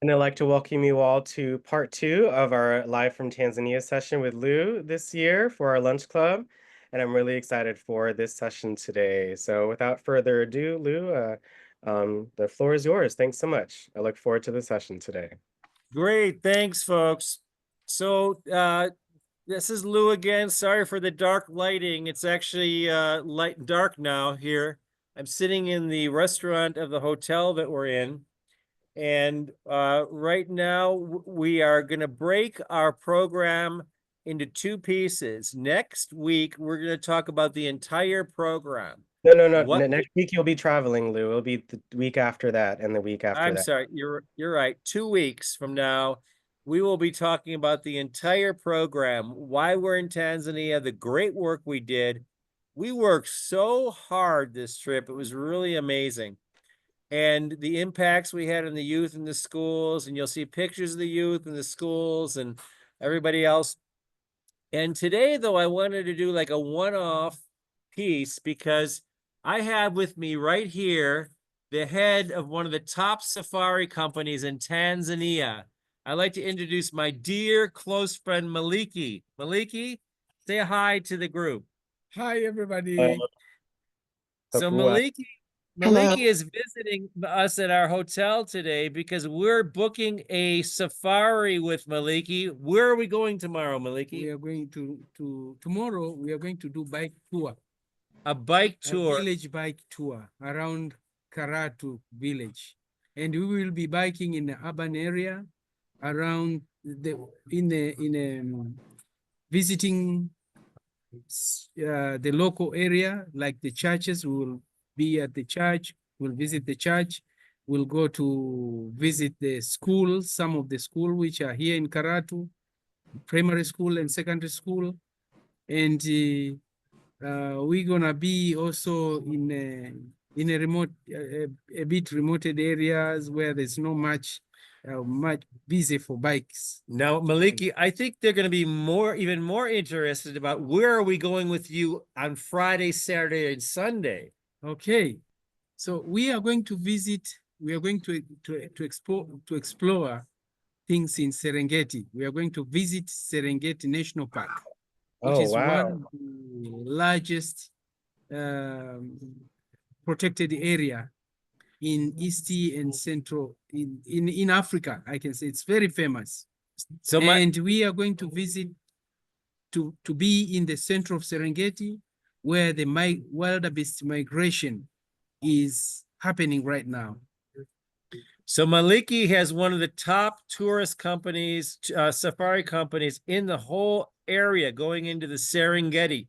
And I'd like to welcome you all to part two of our Live from Tanzania session with Lou this year for our lunch club. And I'm really excited for this session today. So without further ado, Lou, the floor is yours. Thanks so much. I look forward to the session today. Great, thanks, folks. So this is Lou again. Sorry for the dark lighting. It's actually light dark now here. I'm sitting in the restaurant of the hotel that we're in. And right now we are going to break our program into two pieces. Next week, we're going to talk about the entire program. No. What Next week you'll be traveling, Lou. It'll be the week after that and the week after I'm that. sorry, you're right. 2 weeks from now, we will be talking about the entire program, why we're in Tanzania, the great work we did. We worked so hard this trip. It was really amazing. And the impacts we had on the youth in the schools, and you'll see pictures of the youth in the schools and everybody else. And today, though, I wanted to do like a one-off piece because I have with me right here the head of one of the top safari companies in Tanzania. I'd like to introduce my dear close friend, Maliki. Maliki, say hi to the group. Hi, Uh, everybody. So Maliki is visiting us at our hotel today because we're booking a safari with Maliki. Where are we going tomorrow, Maliki? We are going to tomorrow. We are going to do bike tour, A bike a tour. village bike tour around Karatu village, and we will be biking in the urban area around visiting the local area, like the churches. We will be at the church. We'll visit the church. We'll go to visit the schools, some of the schools which are here in Karatu, primary school and secondary school. And we're gonna be also in a remote, a bit remoted areas where there's no much busy for bikes. Now, Maliki, I think they're going to be even more interested about where are we going with you on Friday, Saturday, and Sunday. Okay, so we are going to visit. We are going to explore things in Serengeti. We are going to visit Serengeti National Park, which is one of the largest protected area in East and Central in Africa. I can say it's very famous. So we are going to visit to be in the center of Serengeti, where the wildebeest migration is happening right now. So Maliki has one of the top tourist companies, safari companies in the whole area going into the Serengeti.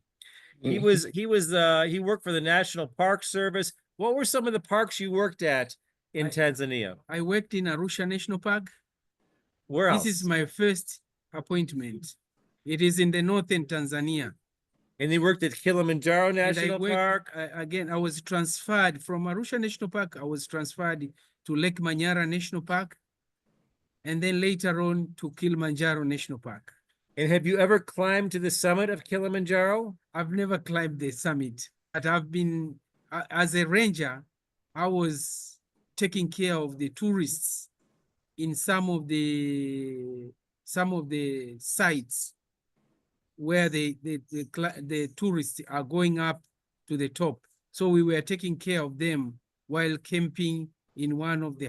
He worked for the National Park Service. What were some of the parks you worked at in Tanzania? I worked in Arusha National Park. Where else? This is my first appointment. It is in the northern Tanzania. And he worked at Kilimanjaro National Park? Again, I was transferred from Arusha National Park. I was transferred to Lake Manyara National Park, and then later on to Kilimanjaro National Park. And have you ever climbed to the summit of Kilimanjaro? I've never climbed the summit, but I've been, as a ranger, I was taking care of the tourists in some of the sites where the tourists are going up to the top. So we were taking care of them while camping in one of the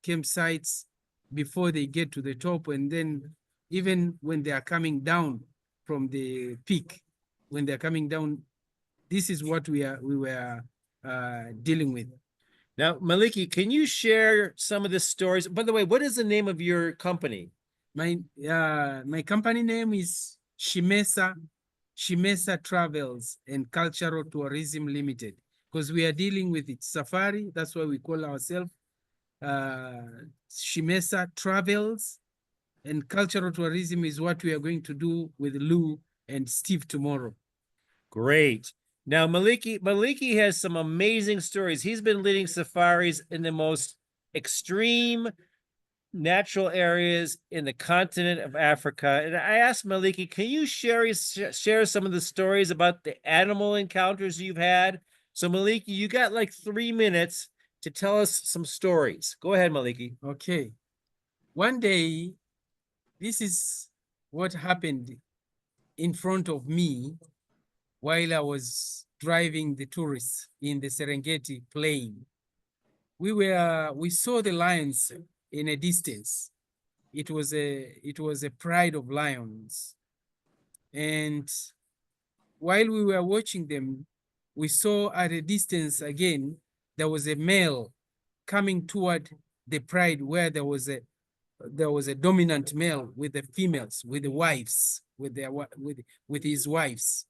campsites before they get to the top. And then even when they are coming down from the peak, when they're coming down, this is what we were dealing with. Now, Maliki, can you share some of the stories? By the way, what is the name of your company? My company name is Shimesa Travels and Cultural Tourism Limited, because we are dealing with it safari. That's why we call ourselves Shimesa Travels, and Cultural Tourism is what we are going to do with Lou and Steve tomorrow. Great. Now, Maliki has some amazing stories. He's been leading safaris in the most extreme natural areas in the continent of Africa. And I asked Maliki, can you share some of the stories about the animal encounters you've had? So Maliki, you got like 3 minutes to tell us some stories. Go ahead, Maliki. Okay. One day, this is what happened in front of me while I was driving the tourists in the Serengeti plain. We saw the lions in a distance. It was a pride of lions. And while we were watching them, we saw at a distance again, there was a male coming toward the pride where there was a dominant male with the females, with the wives, with his wives.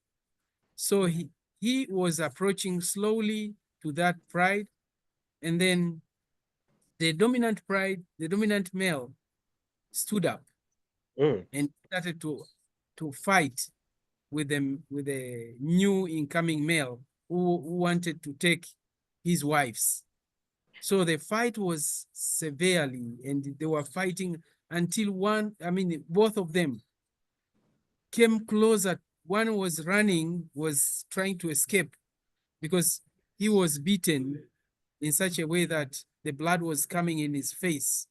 So he was approaching slowly to that pride, and then the dominant male stood up Mm. and started to fight with a new incoming male who wanted to take his wives. So the fight was severely, and they were fighting until both of them came closer. One was running, was trying to escape because he was beaten in such a way that the blood was coming in his face.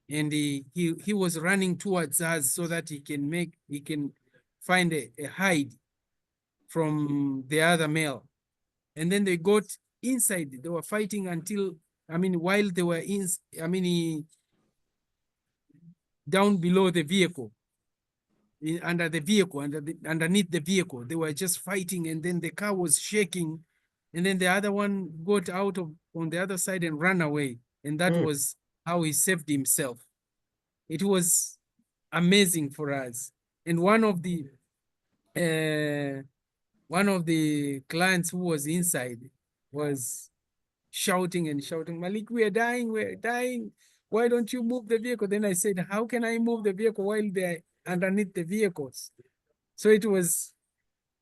And he was running towards us so that he can find a hide from the other male. And then they got inside. They were fighting until, while they were down below the vehicle, underneath the vehicle, they were just fighting, and then the car was shaking, and then the other one got out on the other side and ran away. And that was how he saved himself. It was amazing for us. And one of the clients who was inside was shouting and shouting, "Malik, we are dying, we're dying. Why don't you move the vehicle?" Then I said, "How can I move the vehicle while they're underneath the vehicles?" So it was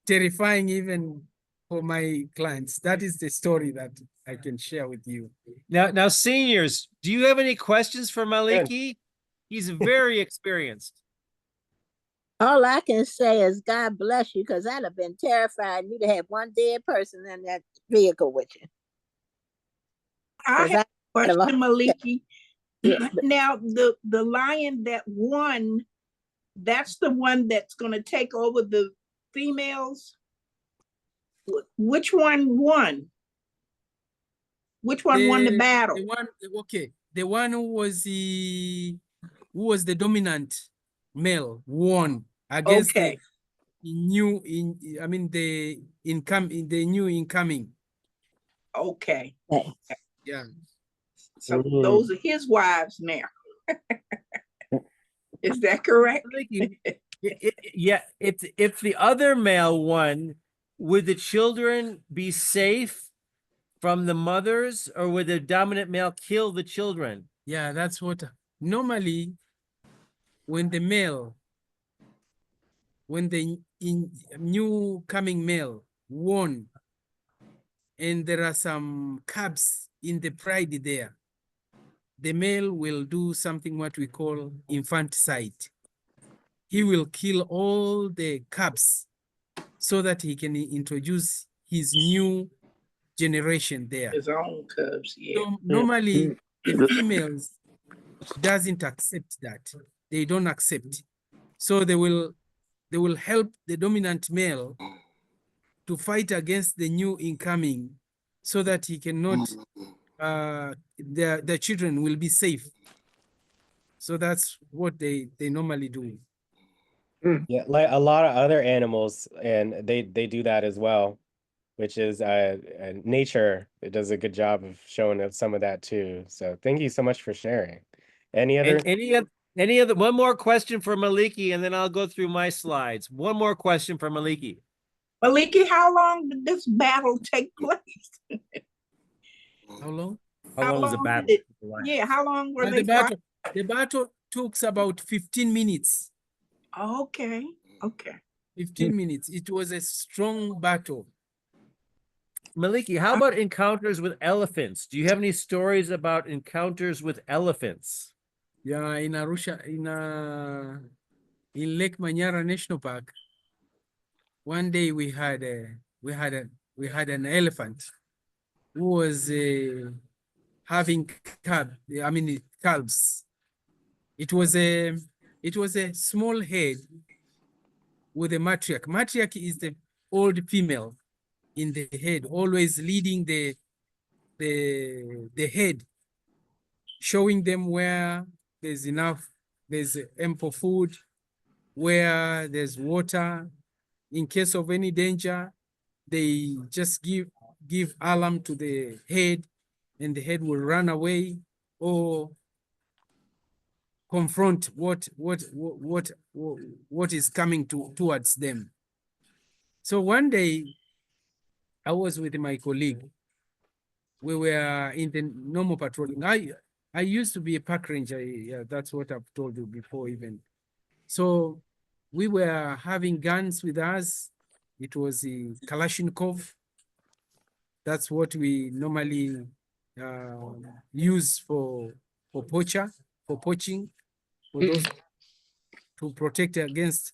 terrifying even for my clients. That is the story that I can share with you. Now, seniors, do you have any questions for Maliki? He's very experienced. All I can say is God bless you, because I'd have been terrified. You'd have had one dead person in that vehicle with you. I 'Cause have a question, I- Maliki. Yeah. Now, the lion that won, that's the one that's going to take over the females. Which one won? Which one won the battle? The one who was the dominant male won against Okay. the new incoming. Okay. Yeah. So those are his wives now. Is that correct? Yeah, if the other male won, would the children be safe from the mothers, or would the dominant male kill the children? Yeah, that's what normally when the new coming male won, and there are some cubs in the pride there, the male will do something what we call infanticide. He will kill all the cubs so that he can introduce his new generation there. His own cubs, yeah. So normally the females doesn't accept that. They don't accept. So they will help the dominant male to fight against the new incoming so that he cannot, the children will be safe. So that's what they normally do. Yeah, like a lot of other animals, and they do that as well, which is nature. It does a good job of showing us some of that too. So thank you so much for sharing. Any other? Any other? One more question for Maliki, and then I'll go through my slides. One more question for Maliki. Maliki, how long did this battle take place? How long? How long is the battle? Yeah, how long were The they fighting? battle took about 15 minutes. Okay, okay. 15 minutes. It was a strong battle. Maliki, how about encounters with elephants? Do you have any stories about encounters with elephants? Yeah, in Arusha, in Lake Manyara National Park, one day we had an elephant who was having calves. It was a small head with a matriarch. Matriarch is the old female in the head, always leading the head, showing them where there's ample food, where there's water. In case of any danger, they just give alarm to the head, and the head will run away or confront what is coming towards them. So one day, I was with my colleague. We were in the normal patrolling. I used to be a park ranger. Yeah, that's what I've told you before even. So we were having guns with us. It was a Kalashnikov. That's what we normally use for poaching, for those to protect against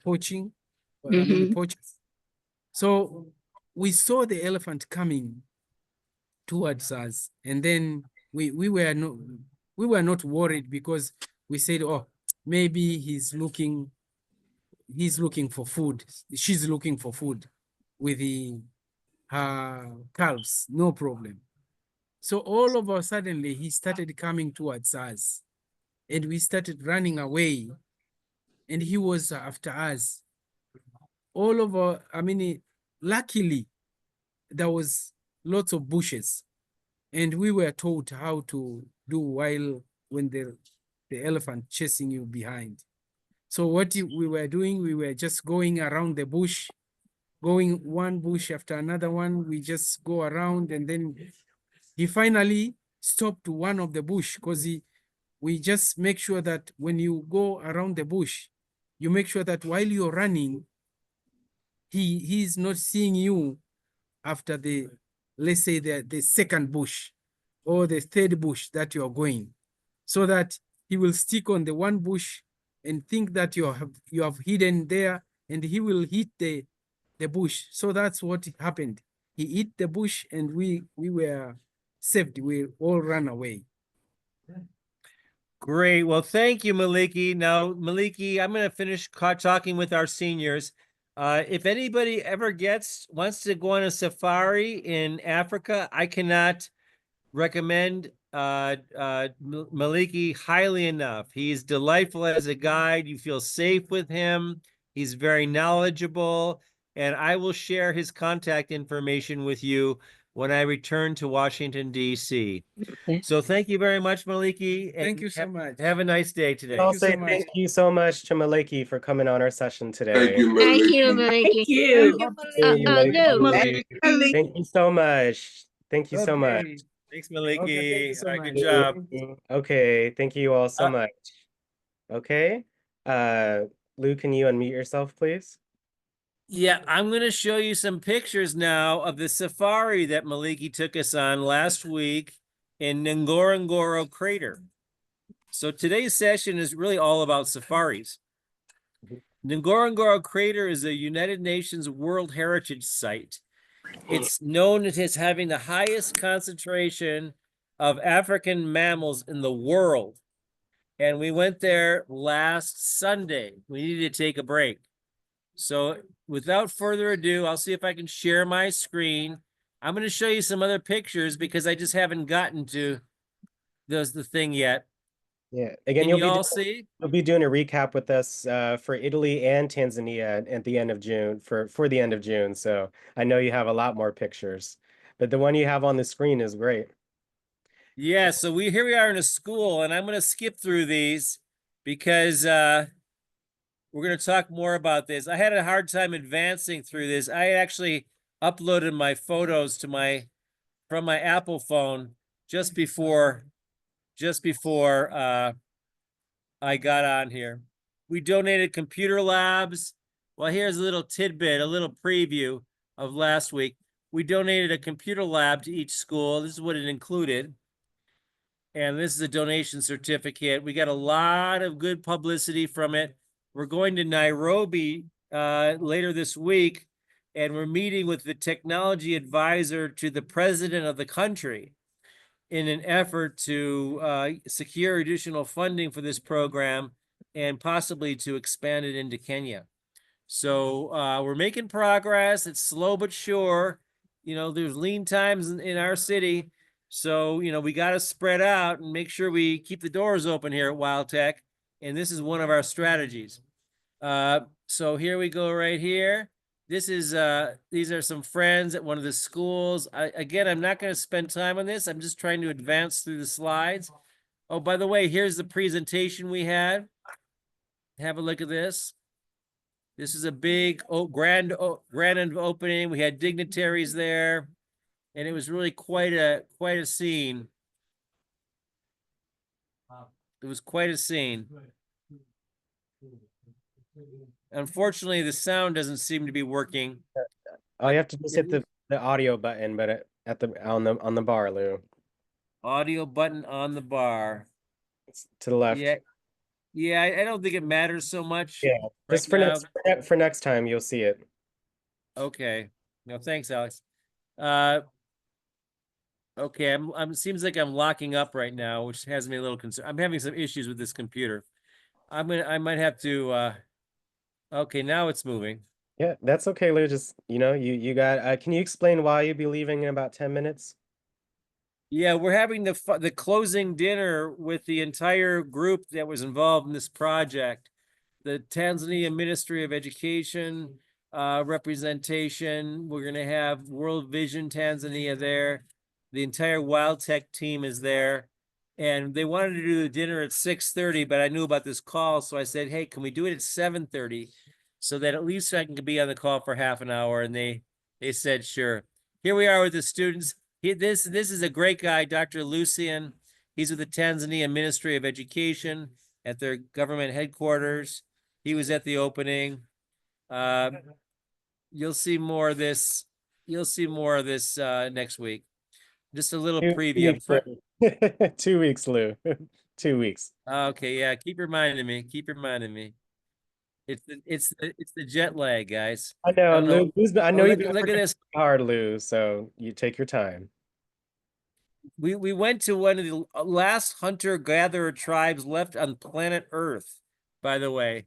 poaching. I mean, poachers. So we saw the elephant coming towards us, and then we were not worried because we said, oh, maybe he's looking for food. She's looking for food with her calves, no problem. So all of a sudden, he started coming towards us, and we started running away, and he was after us. All over, luckily, there was lots of bushes, and we were taught how to do when the elephant chasing you behind. So what we were doing, we were just going around the bush, going one bush after another one. We just go around, and then he finally stopped one of the bush because we just make sure that when you go around the bush, you make sure that while you're running, he is not seeing you after let's say the second bush or the third bush that you're going, so that he will stick on the one bush and think that you have hidden there, and he will hit the bush. So that's what happened. He hit the bush, and we were saved. We all ran away. Great. Well, thank you, Maliki. Now, Maliki, I'm going to finish talking with our seniors. If anybody ever wants to go on a safari in Africa, I cannot recommend Maliki highly enough. He's delightful as a guide. You feel safe with him. He's very knowledgeable, and I will share his contact information with you when I return to Washington, D.C. So thank you very much, Maliki. Thank you so much. Have a nice day today. I'll you say so much. thank you so much to Maliki for coming on our session today. Thank you, Thank Maliki. you, Maliki. Thank you. Thank you, Lou. Maliki. Thank you so much. Thank you so much. Okay. Thanks, Maliki. Okay, thank you so All right, much. good job. Okay, thank you all so Uh, much. Okay, Lou, can you unmute yourself, please? Yeah, I'm going to show you some pictures now of the safari that Maliki took us on last week in Ngorongoro Crater. So today's session is really all about safaris. Ngorongoro Crater is a United Nations World Heritage Site. It's known as having the highest concentration of African mammals in the world. And we went there last Sunday. We needed to take a break. So without further ado, I'll see if I can share my screen. I'm going to show you some other pictures because I just haven't gotten to the thing yet. Yeah, again, Can you all see? you'll be doing a recap with us for Italy and Tanzania at the end of June, for the end of June. So I know you have a lot more pictures, but the one you have on the screen is great. Yeah, so here we are in a school, and I'm going to skip through these because we're going to talk more about this. I had a hard time advancing through this. I actually uploaded my photos from my Apple phone just before I got on here. We donated computer labs. Well, here's a little tidbit, a little preview of last week. We donated a computer lab to each school. This is what it included. And this is a donation certificate. We got a lot of good publicity from it. We're going to Nairobi later this week, and we're meeting with the technology advisor to the president of the country. in an effort to secure additional funding for this program and possibly to expand it into Kenya. So we're making progress. It's slow but sure. You know, there's lean times in our city. So, you know, we got to spread out and make sure we keep the doors open here at Wild Tech. And this is one of our strategies. So here we go right here. This is these are some friends at one of the schools. Again, I'm not going to spend time on this. I'm just trying to advance through the slides. Oh, by the way, here's the presentation we had. Have a look at this. This is a big grand opening. We had dignitaries there, and it was really quite a scene. It was quite a scene. Unfortunately, the sound doesn't seem to be working. Oh, you have to just hit the audio button, but at the on the bar, Lou. Audio button on the bar. It's to the left. Yeah, yeah. I don't think it matters so much. Yeah, right just for now. next time, you'll see it. Okay. No, thanks, Alex. Okay, I'm seems like I'm locking up right now, which has me a little concerned. I'm having some issues with this computer. I might have to okay, now it's moving. Yeah, that's okay, Lou. Just, you got can you explain why you'll be leaving in about 10 minutes? Yeah, we're having the closing dinner with the entire group that was involved in this project. The Tanzania Ministry of Education representation. We're gonna have World Vision Tanzania there. The entire Wild Tech team is there. And they wanted to do the dinner at 6:30, but I knew about this call, so I said, hey, can we do it at 7:30? So that at least I can be on the call for half an hour. And they said, sure. Here we are with the students. This is a great guy, Dr. Lucian. He's with the Tanzania Ministry of Education at their government headquarters. He was at the opening. You'll see more of this. You'll see more of this next week. Just a little preview. 2 weeks, Lou. 2 weeks. Okay, yeah. Keep reminding me. Keep reminding me. It's the jet lag, guys. I know, Lou. I know you've been look at this. hard, Lou. So you take your time. We went to one of the last hunter-gatherer tribes left on planet Earth, by the way.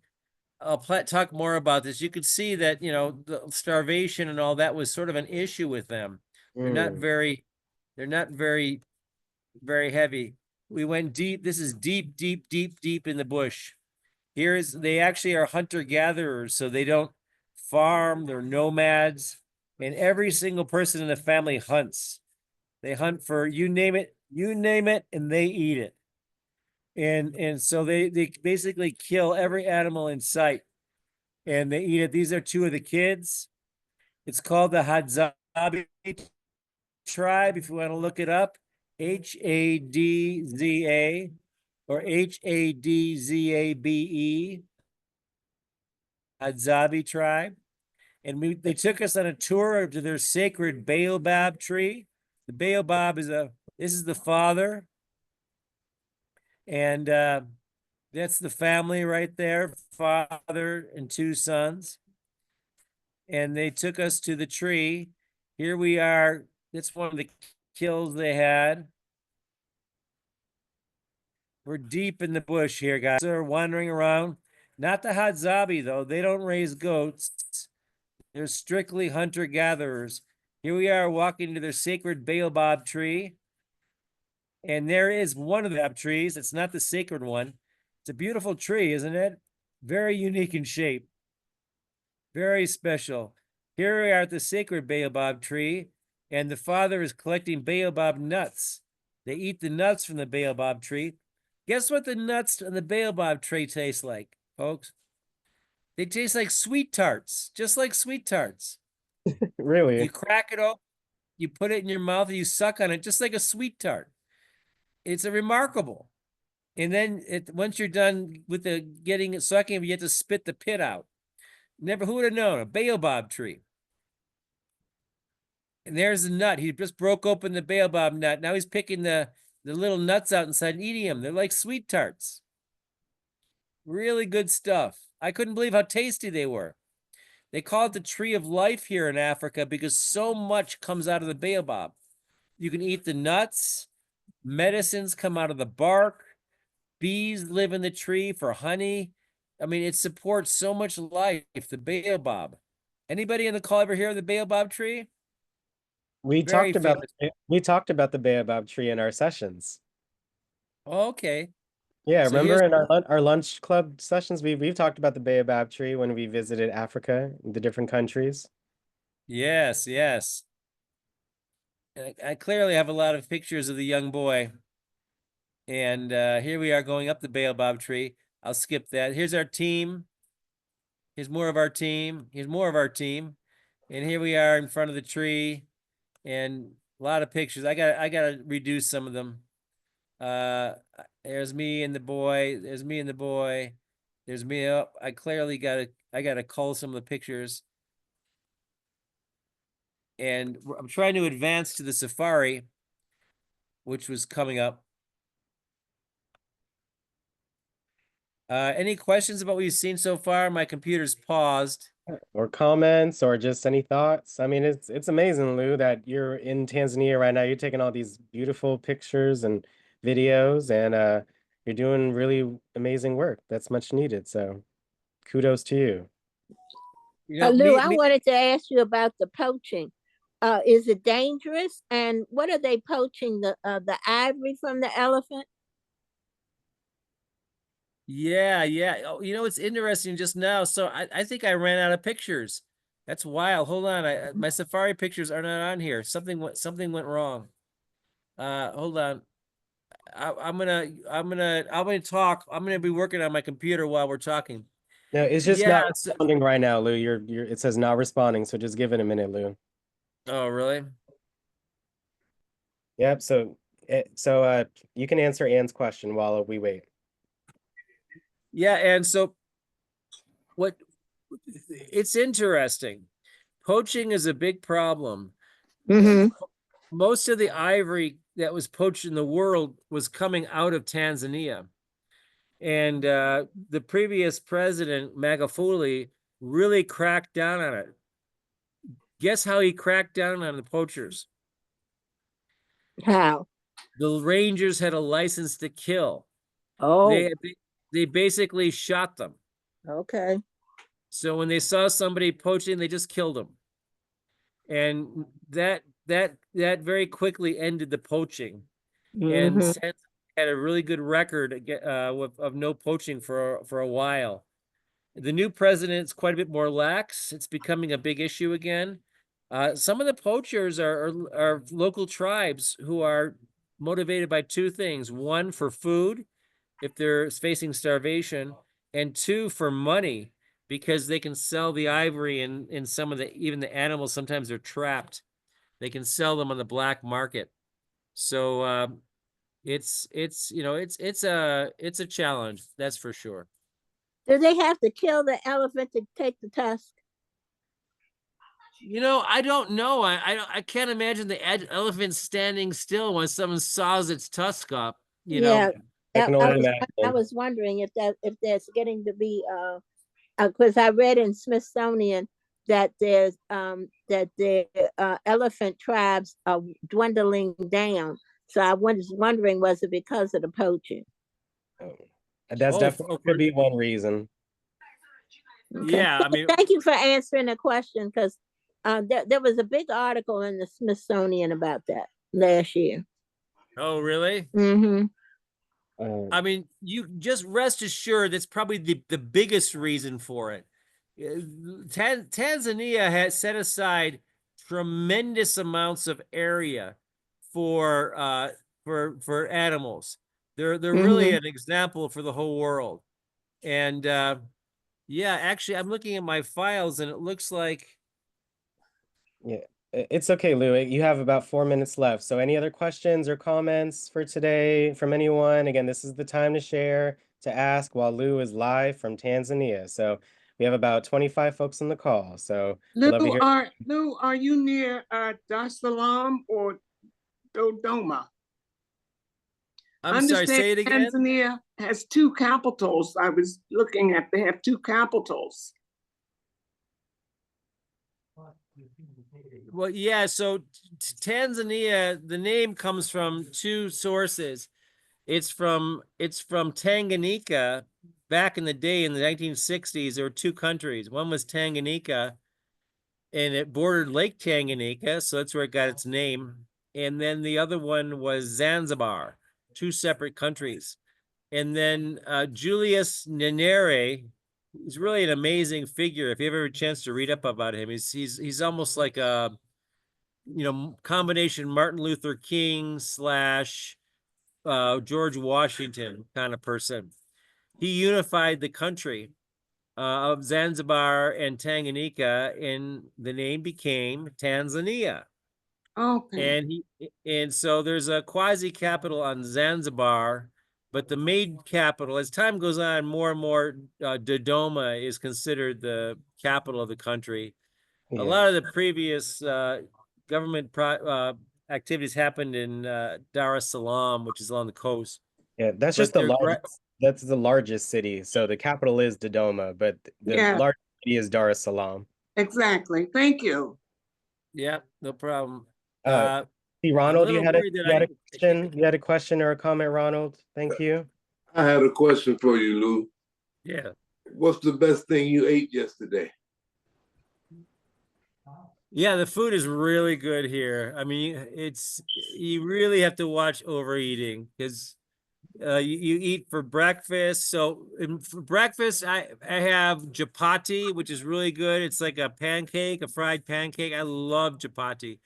I'll talk more about this. You could see that, you know, the starvation and all that was sort of an issue with them. They're not very very heavy. We went deep. This is deep in the bush. They actually are hunter-gatherers, so they don't farm, they're nomads, and every single person in the family hunts. They hunt for you name it, and they eat it. And so they basically kill every animal in sight and they eat it. These are two of the kids. It's called the Hadzabe tribe, if you want to look it up. Hadza or Hadzabe. Hadzabe tribe. And they took us on a tour to their sacred baobab tree. The baobab this is the father. And that's the family right there, father and two sons. And they took us to the tree. Here we are. That's one of the kills they had. We're deep in the bush here, guys. They're wandering around. Not the Hadzabe, though. They don't raise goats. They're strictly hunter-gatherers. Here we are walking to their sacred baobab tree. And there is one of the trees. It's not the sacred one. It's a beautiful tree, isn't it? Very unique in shape. Very special. Here we are at the sacred baobab tree, and the father is collecting baobab nuts. They eat the nuts from the baobab tree. Guess what the nuts on the baobab tree taste like, folks? They taste like sweet tarts, just like sweet tarts. Really? You crack it open, you put it in your mouth, and you suck on it just like a sweet tart. It's a remarkable. And then once you're done with the getting it sucking, you have to spit the pit out. Who would have known? A baobab tree. And there's the nut. He just broke open the baobab nut. Now he's picking the little nuts out inside and eating them. They're like sweet tarts. Really good stuff. I couldn't believe how tasty they were. They call it the tree of life here in Africa because so much comes out of the baobab. You can eat the nuts. Medicines come out of the bark. Bees live in the tree for honey. I mean, it supports so much life, the baobab. Anybody in the call ever hear of the baobab tree? We Very talked about famous. we talked about the baobab tree in our sessions. Okay. Yeah, So here's, remember in our lunch club sessions, we've talked about the baobab tree when we visited Africa, the different countries. yes, yes. And I clearly have a lot of pictures of the young boy. And here we are going up the baobab tree. I'll skip that. Here's our team. Here's more of our team. Here's more of our team. And here we are in front of the tree. And a lot of pictures. I gotta reduce some of them. There's me and the boy. There's me and the boy. There's me up. I gotta cull some of the pictures. And I'm trying to advance to the safari, which was coming up. Any questions about what you've seen so far? My computer's paused. Or comments or just any thoughts. I mean, it's amazing, Lou, that you're in Tanzania right now. You're taking all these beautiful pictures and videos, and you're doing really amazing work. That's much needed. So kudos to you. You know, Lou, I wanted to ask you about the poaching. Is it dangerous? And what are they poaching? The ivory from the elephant? yeah, yeah. Oh, you know, it's interesting just now. So I think I ran out of pictures. That's wild. Hold on. My safari pictures are not on here. Something went wrong. Hold on. I'm gonna talk. I'm gonna be working on my computer while we're talking. No, it's just Yeah. not responding right now, Lou. It says not responding, so just give it a minute, Lou. Oh, really? Yep. So you can answer Anne's question while we wait. Yeah, and so what it's interesting. Poaching is a big problem. Mm-hmm. Most of the ivory that was poached in the world was coming out of Tanzania. And the previous president, Magufuli, really cracked down on it. Guess how he cracked down on the poachers? How? The Rangers had a license to kill. Oh, They basically shot them. okay. So when they saw somebody poaching, they just killed them. And that very quickly ended the poaching. And Mm-hmm. since had a really good record of no poaching for a while. The new president's quite a bit more lax. It's becoming a big issue again. Some of the poachers are local tribes who are motivated by two things: one, for food, if they're facing starvation, and two, for money, because they can sell the ivory and in some of the even the animals. Sometimes they're trapped. They can sell them on the black market. So it's a challenge, that's for sure. Do they have to kill the elephant to take the tusk? You know, I don't know. I can't imagine the elephant standing still when someone saws its tusk up. You Yeah, know, I can I only was I imagine. was wondering if that's getting to be because I read in Smithsonian that the elephant tribes are dwindling down. So I was wondering, was it because of the poaching? Oh, that's oh, definitely could be one reason. Okay. yeah. I mean, Thank you for answering the question because there was a big article in the Smithsonian about that last year. oh, really? Mm-hmm. I mean, you just rest assured that's probably the biggest reason for it. Tanzania has set aside tremendous amounts of area for for animals. They're really Mm-hmm. an example for the whole world. And yeah, actually, I'm looking at my files and it looks like Yeah, it's okay, Lou. You have about 4 minutes left. So any other questions or comments for today from anyone? Again, this is the time to share, to ask while Lou is live from Tanzania. So we have about 25 folks on the call. So we'd love to hear. Lou, are you near Dar es Salaam or Dodoma? I'm sorry, Understand say it again. Tanzania has two capitals. I was looking at, they have two capitals. Well, yeah. So Tanzania, the name comes from two sources. It's from Tanganyika. Back in the day, in the 1960s, there were two countries. One was Tanganyika, and it bordered Lake Tanganyika, so that's where it got its name. And then the other one was Zanzibar, two separate countries. And then Julius Nyerere is really an amazing figure. If you ever have a chance to read up about him, he's almost like a combination Martin Luther King slash George Washington kind of person. He unified the country of Zanzibar and Tanganyika, and the name became Tanzania. Okay. And so there's a quasi capital on Zanzibar, but the main capital, as time goes on, more and more, Dodoma is considered the capital of the country. A Yeah. lot of the previous government activities happened in Dar es Salaam, which is along the coast. Yeah, that's just But the they're largest. That's the largest city. So the capital is Dodoma, but the Yeah, largest city is Dar es Salaam. exactly. Thank you. Yeah, no problem. Uh, See, I'm a Ronald, little worried that you had a question. You had a question or a comment, Ronald. Thank you. I had a question for you, Lou. Yeah. What's the best thing you ate yesterday? Yeah, the food is really good here. I mean, you really have to watch overeating because you eat for breakfast. So for breakfast, I have chapati, which is really good. It's like a pancake, a fried pancake. I love chapati.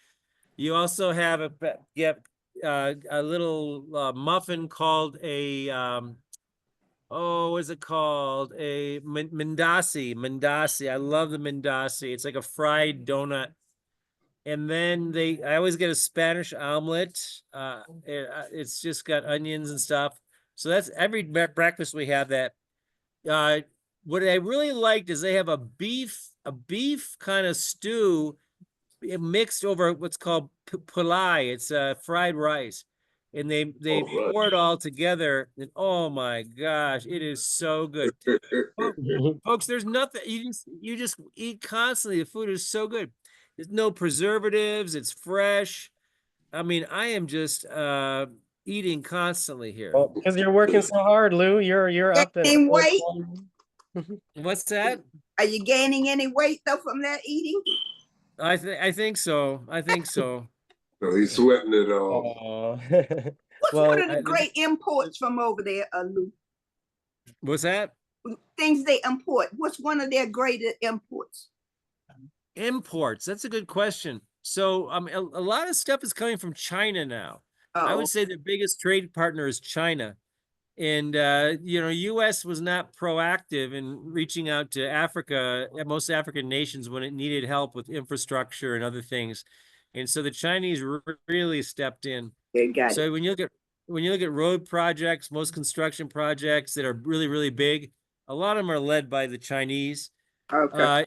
You also have a little muffin called what is it called? A mandasi. I love the mandasi. It's like a fried donut. And then I always get a Spanish omelet. It's just got onions and stuff. So that's every breakfast we have that. What I really liked is they have a beef kind of stew mixed over what's called pulai. It's fried rice, and they All pour it all together. And oh my gosh, it is so good. Folks, there's nothing you just eat constantly. The food is so good. There's no preservatives. It's fresh. I mean, I am just eating constantly here. Well, because you're working so hard, Lou. You're up at Gaining weight? What's that? Are you gaining any weight though from that eating? I think so. I think so. So he's sweating it all. Oh. What's Well, one of the great imports from over there, Lou? What's that? Things they import. What's one of their greatest imports? Imports. That's a good question. So, a lot of stuff is coming from China now. I Oh, would say the biggest trade partner is China. And US was not proactive in reaching out to Africa, most African nations, when it needed help with infrastructure and other things. And so the Chinese really stepped in. they got it. So when you look at road projects, most construction projects that are really, really big, a lot of them are led by the Chinese. Okay.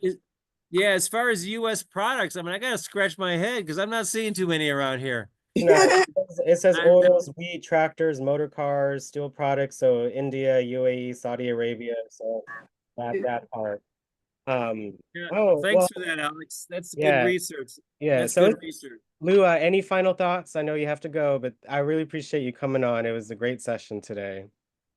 Yeah, as far as US products, I mean, I gotta scratch my head because I'm not seeing too many around here. no, it says I'm- oils, wheat, tractors, motor cars, steel products. So India, UAE, Saudi Arabia. So that part. Yeah, Oh, thanks well, for that, Alex. That's good yeah, research. yeah. That's So good research. Lou, any final thoughts? I know you have to go, but I really appreciate you coming on. It was a great session today.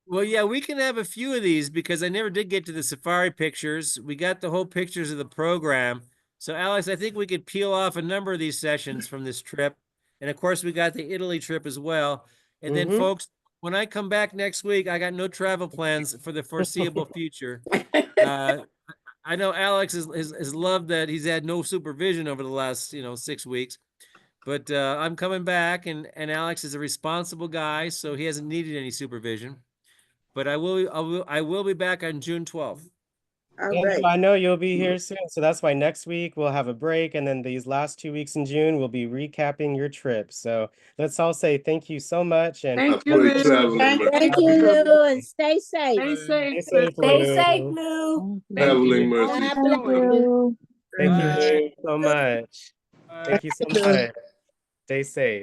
Well, yeah, we can have a few of these because I never did get to the safari pictures. We got the whole pictures of the program. So, Alex, I think we could peel off a number of these sessions from this trip. And of course, we got the Italy trip as well. And then, folks, when I come back next week, I got no travel plans for the foreseeable future. I know Alex has loved that he's had no supervision over the last 6 weeks. But I'm coming back, and Alex is a responsible guy, so he hasn't needed any supervision. But I will be back on June 12th. All Yeah, right. I know you'll be here soon. So that's why next week we'll have a break. And then these last 2 weeks in June, we'll be recapping your trip. So let's all say thank you so much. And Thank you, Happy Lou. traveling, Thank man. Thank you, Lou, and stay safe. Stay safe. stay safe, Stay safe, Lou. Lou. Thank Traveling you. mercy. God Always bless doing. you. Thank you Bye. so much. Thank you so much. Stay safe.